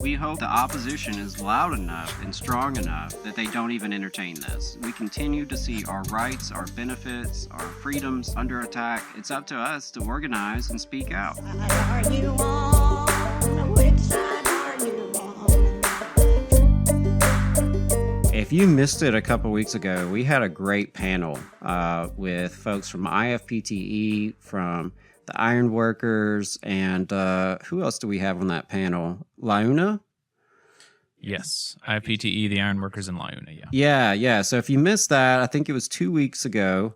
We hope the opposition is loud enough and strong enough that they don't even entertain this. We continue to see our rights, our benefits, our freedoms under attack. It's up to us to organize and speak out. Are you on? Which side are you on? If you missed it a couple weeks ago, we had a great panel with folks from IFPTE, from the Iron Workers, and who else do we have on that panel? Launa? Yes, IFPTE, the Iron Workers, and Launa, Yeah. So if you missed that, I think it was 2 weeks ago.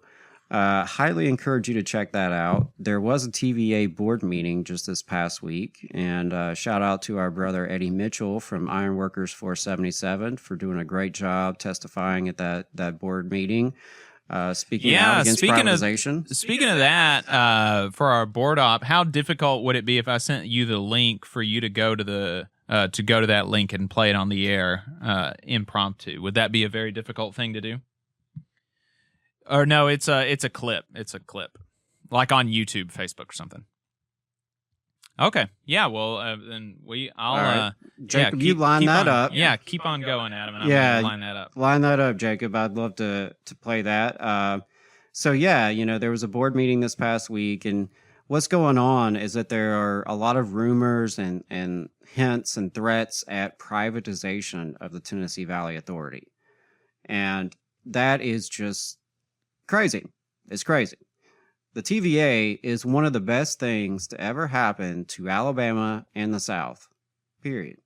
Highly encourage you to check that out. There was a TVA board meeting just this past week, and shout out to our brother Eddie Mitchell from Iron Workers 477 for doing a great job testifying at that board meeting. Speaking out against privatization. Speaking of that, for our board op, how difficult would it be if I sent you the link for you to go to that link and play it on the air impromptu? Would that be a very difficult thing to do? Or no, it's a clip. It's a clip, like on YouTube, Facebook, or something. Okay, yeah. Well, then I'll. Right. Jacob, you line that up. Yeah, keep on going, Adam. And I'm gonna line that up. Line that up, Jacob. I'd love to play that. So yeah, there was a board meeting this past week, and what's going on is that there are a lot of rumors and hints and threats at privatization of the Tennessee Valley Authority, and that is just crazy. It's crazy. The TVA is one of the best things to ever happen to Alabama and the South, period.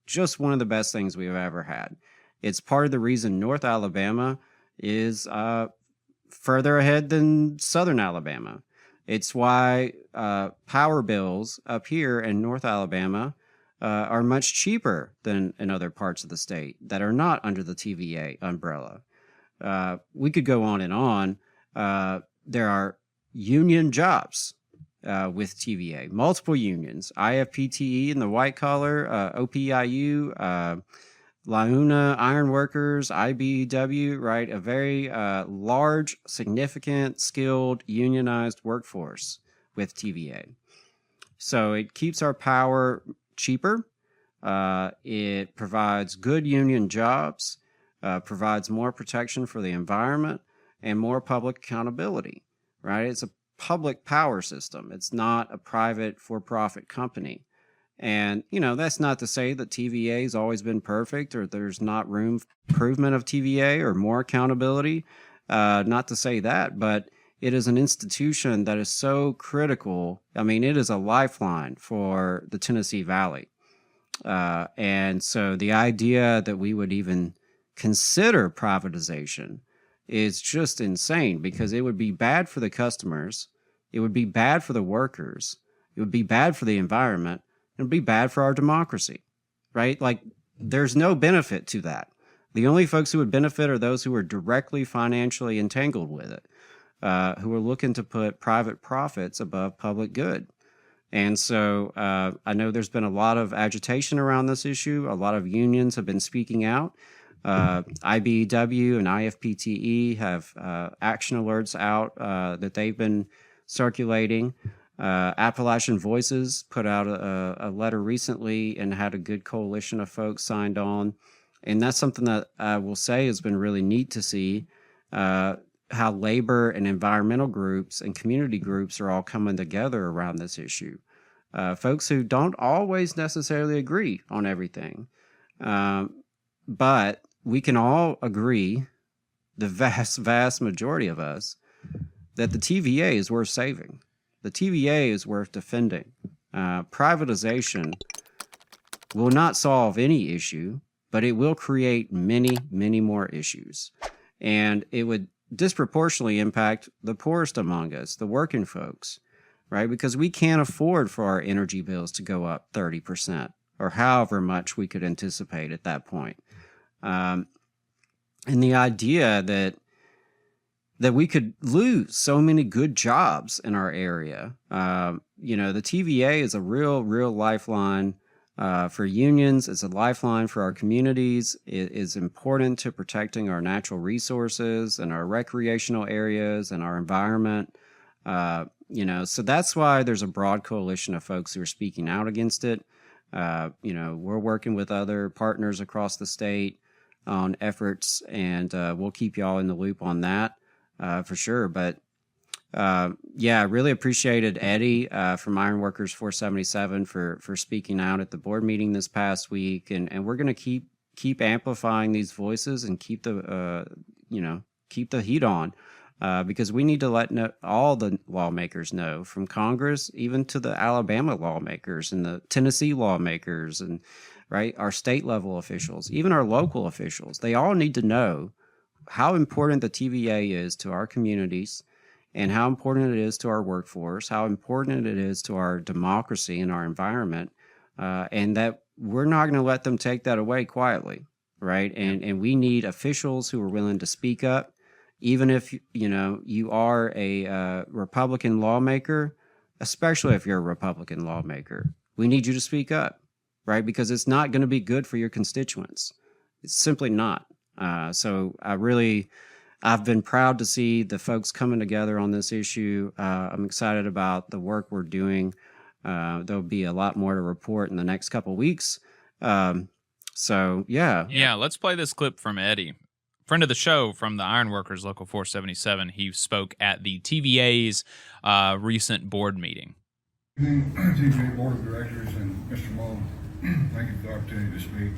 Just one of the best things we've ever had. It's part of the reason North Alabama is further ahead than Southern Alabama. It's why power bills up here in North Alabama are much cheaper than in other parts of the state that are not under the TVA umbrella. We could go on and on. There are union jobs with TVA, multiple unions, IFPTE in the white collar, OPIU, Launa, Iron Workers, IBEW, right? A very large, significant, skilled, unionized workforce with TVA. So it keeps our power cheaper. It provides good union jobs, provides more protection for the environment, and more public accountability, right? It's a public power system. It's not a private for-profit company. And, that's not to say that TVA has always been perfect or there's not room for improvement of TVA or more accountability. Not to say that, but it is an institution that is so critical. I mean, it is a lifeline for the Tennessee Valley. And so the idea that we would even consider privatization is just insane, because it would be bad for the customers, it would be bad for the workers, it would be bad for the environment, it would be bad for our democracy, right? Like, there's no benefit to that. The only folks who would benefit are those who are directly financially entangled with it, who are looking to put private profits above public good. And so I know there's been a lot of agitation around this issue. A lot of unions have been speaking out. IBEW and IFPTE have action alerts out that they've been circulating. Appalachian Voices put out a letter recently and had a good coalition of folks signed on. And that's something that I will say has been really neat to see, how labor and environmental groups and community groups are all coming together around this issue. Folks who don't always necessarily agree on everything. But we can all agree, the vast majority of us, that the TVA is worth saving. The TVA is worth defending. Privatization will not solve any issue, but it will create many, many more issues. And it would disproportionately impact the poorest among us, the working folks, right? Because we can't afford for our energy bills to go up 30% or however much we could anticipate at that point. And the idea that we could lose so many good jobs in our area. The TVA is a real lifeline for unions. It's a lifeline for our communities. It is important to protecting our natural resources and our recreational areas and our environment. So that's why there's a broad coalition of folks who are speaking out against it. We're working with other partners across the state on efforts, and we'll keep y'all in the loop on that for sure. But I really appreciated Eddie from Ironworkers 477 for speaking out at the board meeting this past week, and we're going to keep amplifying these voices and keep the heat on. Because we need to let all the lawmakers know, from Congress even to the Alabama lawmakers and the Tennessee lawmakers and our state level officials, even our local officials. They all need to know how important the TVA is to our communities and how important it is to our workforce, how important it is to our democracy and our environment, and that we're not going to let them take that away quietly, right? And we need officials who are willing to speak up. Even if, you are a Republican lawmaker, especially if you're a Republican lawmaker, we need you to speak up, right? Because it's not going to be good for your constituents. It's simply not. So I've been proud to see the folks coming together on this issue. I'm excited about the work we're doing. There'll be a lot more to report in the next couple weeks. Yeah, let's play this clip from Eddie. Friend of the show from the Ironworkers Local 477. He spoke at the TVA's recent board meeting. TVA Board of Directors and Mr. Mull, thank you for the opportunity to speak.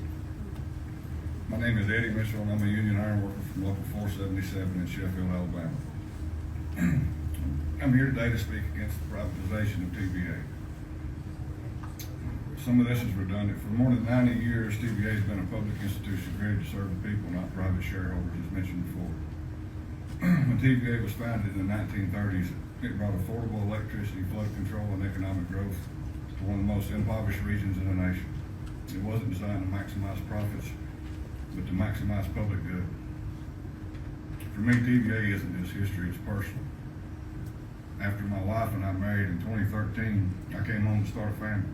My name is Eddie Mitchell, and I'm a union ironworker from Local 477 in Sheffield, Alabama. I'm here today to speak against the privatization of TVA. Some of this is redundant. For more than 90 years, TVA has been a public institution created to serve the people, not private shareholders, as mentioned before. When TVA was founded in the 1930s, it brought affordable electricity, flood control, and economic growth to one of the most impoverished regions in the nation. It wasn't designed to maximize profits, but to maximize public good. For me, TVA isn't just history, it's personal. After my wife and I married in 2013, I came home to start a family.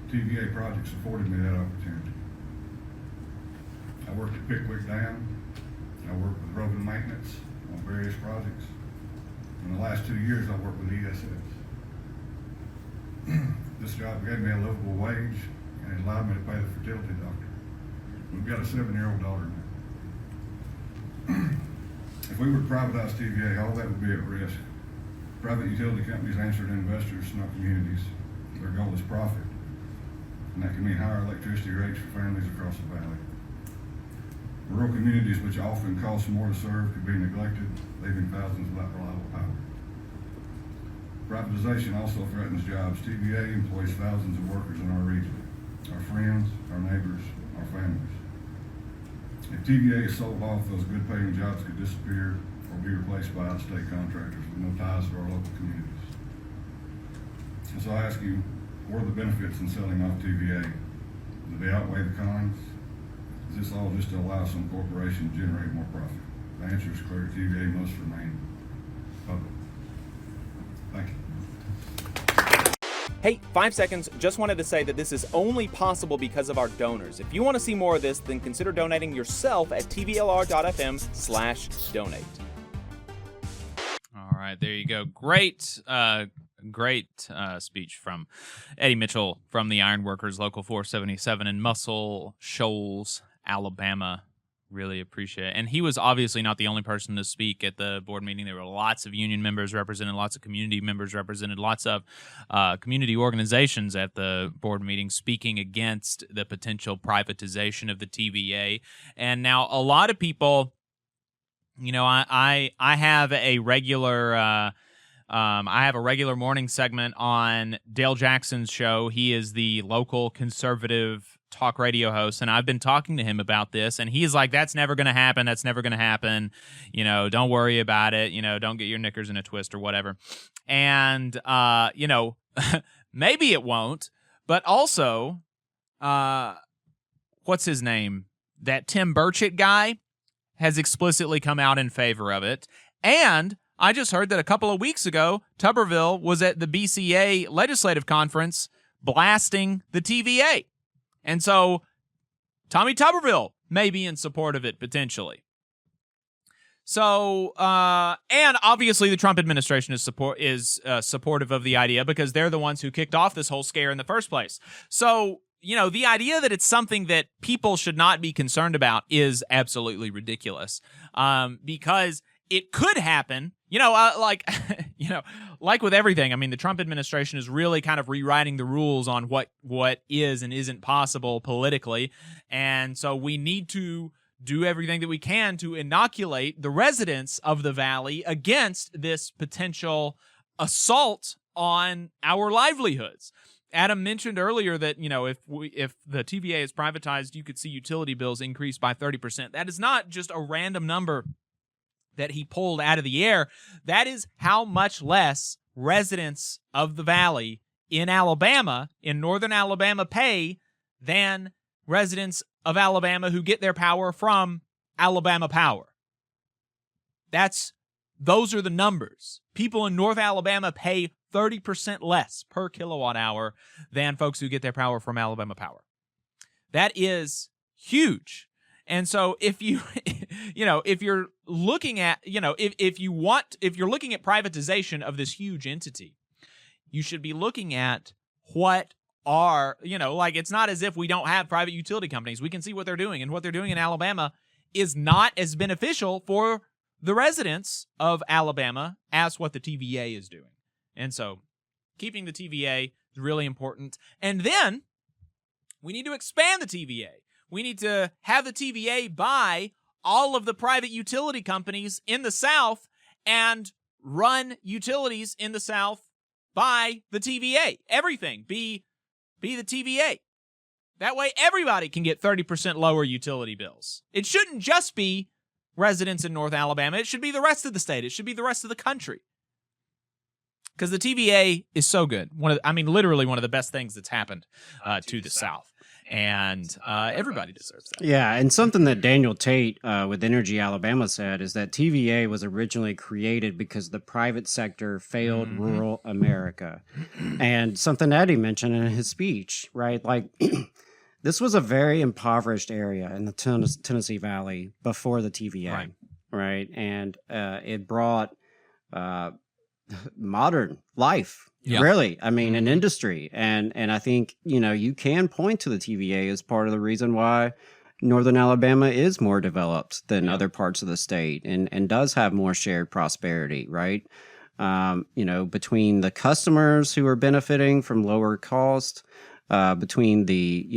TVA projects afforded me that opportunity. I worked at Pickwick Dam. I worked with road and maintenance on various projects. In the last 2 years, I worked with ESS. This job gave me a livable wage, and it allowed me to pay the fertility doctor. We've got a 7-year-old daughter now. If we were to privatize TVA, all that would be at risk. Private utility companies answer to investors, not communities. Their goal is profit. And that can mean higher electricity rates for families across the valley. Rural communities, which often cost more to serve, could be neglected, leaving thousands without reliable power. Privatization also threatens jobs. TVA employs thousands of workers in our region, our friends, our neighbors, our families. If TVA is sold off, those good-paying jobs could disappear or be replaced by out-of-state contractors with no ties to our local communities. And so I ask you, what are the benefits in selling off TVA? Do they outweigh the cons? Is this all just to allow some corporation to generate more profit? The answer is clear. TVA must remain public. Thank you. Hey, 5 seconds. Just wanted to say that this is only possible because of our donors. If you want to see more of this, then consider donating yourself at tvlr.fm/donate. All right, there you go. Great speech from Eddie Mitchell from the Ironworkers Local 477 in Muscle Shoals, Alabama. Really appreciate it. And he was obviously not the only person to speak at the board meeting. There were lots of union members represented, lots of community members represented, lots of community organizations at the board meeting speaking against the potential privatization of the TVA. And now a lot of people, I have a regular morning segment on Dale Jackson's show. He is the local conservative talk radio host, and I've been talking to him about this, and he's like, that's never going to happen. That's never going to happen. Don't worry about it. Don't get your knickers in a twist or whatever. And, maybe it won't, but also, what's his name? That Tim Burchett guy has explicitly come out in favor of it. And I just heard that a couple of weeks ago, Tuberville was at the BCA legislative conference blasting the TVA. And so Tommy Tuberville may be in support of it potentially. So, and obviously the Trump administration is supportive of the idea because they're the ones who kicked off this whole scare in the first place. So the idea that it's something that people should not be concerned about is absolutely ridiculous. Because it could happen, like with everything. I mean, the Trump administration is really kind of rewriting the rules on what is and isn't possible politically. And so we need to do everything that we can to inoculate the residents of the Valley against this potential assault on our livelihoods. Adam mentioned earlier that, if the TVA is privatized, you could see utility bills increase by 30%. That is not just a random number that he pulled out of the air. That is how much less residents of the Valley in Alabama, in northern Alabama, pay than residents of Alabama who get their power from Alabama Power. Those are the numbers. People in North Alabama pay 30% less per kilowatt hour than folks who get their power from Alabama Power. That is huge. And so if you, if you're looking at, if you're looking at privatization of this huge entity, you should be looking at what are, it's not as if we don't have private utility companies. We can see what they're doing, and what they're doing in Alabama is not as beneficial for the residents of Alabama as what the TVA is doing. And so keeping the TVA is really important. And then we need to expand the TVA. We need to have the TVA buy all of the private utility companies in the South and run utilities in the South by the TVA. Everything be the TVA. That way everybody can get 30% lower utility bills. It shouldn't just be residents in North Alabama. It should be the rest of the state. It should be the rest of the country. Because the TVA is so good. Literally one of the best things that's happened to the South. And everybody deserves that. Yeah, and something that Daniel Tate with Energy Alabama said is that TVA was originally created because the private sector failed rural America. And something Eddie mentioned in his speech, right? Like, this was a very impoverished area in the Tennessee Valley before the TVA, right? And it brought modern life. Yeah. Really, an industry, and I think you can point to the TVA as part of the reason why Northern Alabama is more developed than other parts of the state, and does have more shared prosperity, right? Between the customers who are benefiting from lower cost, between the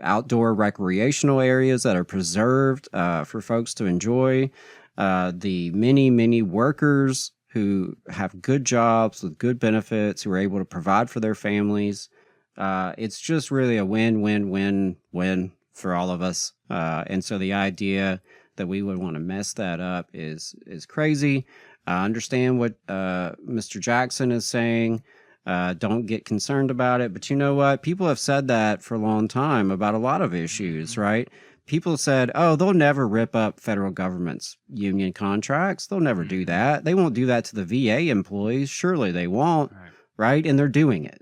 outdoor recreational areas that are preserved for folks to enjoy, the many workers who have good jobs with good benefits, who are able to provide for their families. It's just really a win-win-win-win for all of us. And so the idea that we would want to mess that up is crazy. I understand what Mr. Jackson is saying. Don't get concerned about it. But you know what? People have said that for a long time about a lot of issues, right? People said, oh, they'll never rip up federal government's union contracts. They'll never do that. They won't do that to the VA employees. Surely they won't, right? And they're doing it,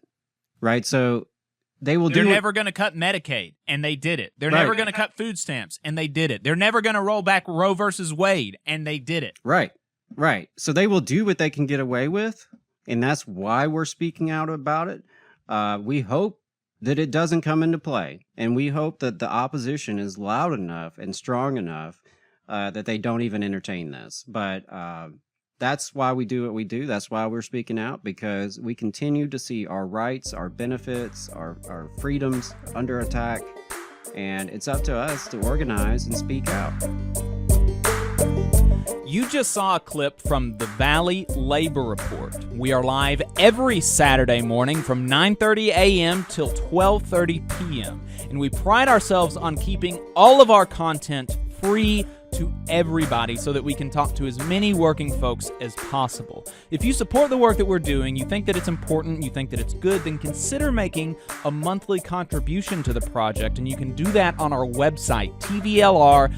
right? So they will They're never going to cut Medicaid, and they did it. They're never going to cut food stamps, and they did it. They're never going to roll back Roe versus Wade, and they did it. Right. So they will do what they can get away with, and that's why we're speaking out about it. We hope that it doesn't come into play. And we hope that the opposition is loud enough and strong enough that they don't even entertain this. But that's why we do what we do. That's why we're speaking out, because we continue to see our rights, our benefits, our freedoms under attack. And it's up to us to organize and speak out. You just saw a clip from the Valley Labor Report. We are live every Saturday morning from 9:30 a.m. till 12:30 p.m. And we pride ourselves on keeping all of our content free to everybody so that we can talk to as many working folks as possible. If you support the work that we're doing, you think that it's important, you think that it's good, then consider making a monthly contribution to the project. And you can do that on our website, tvlr.fm.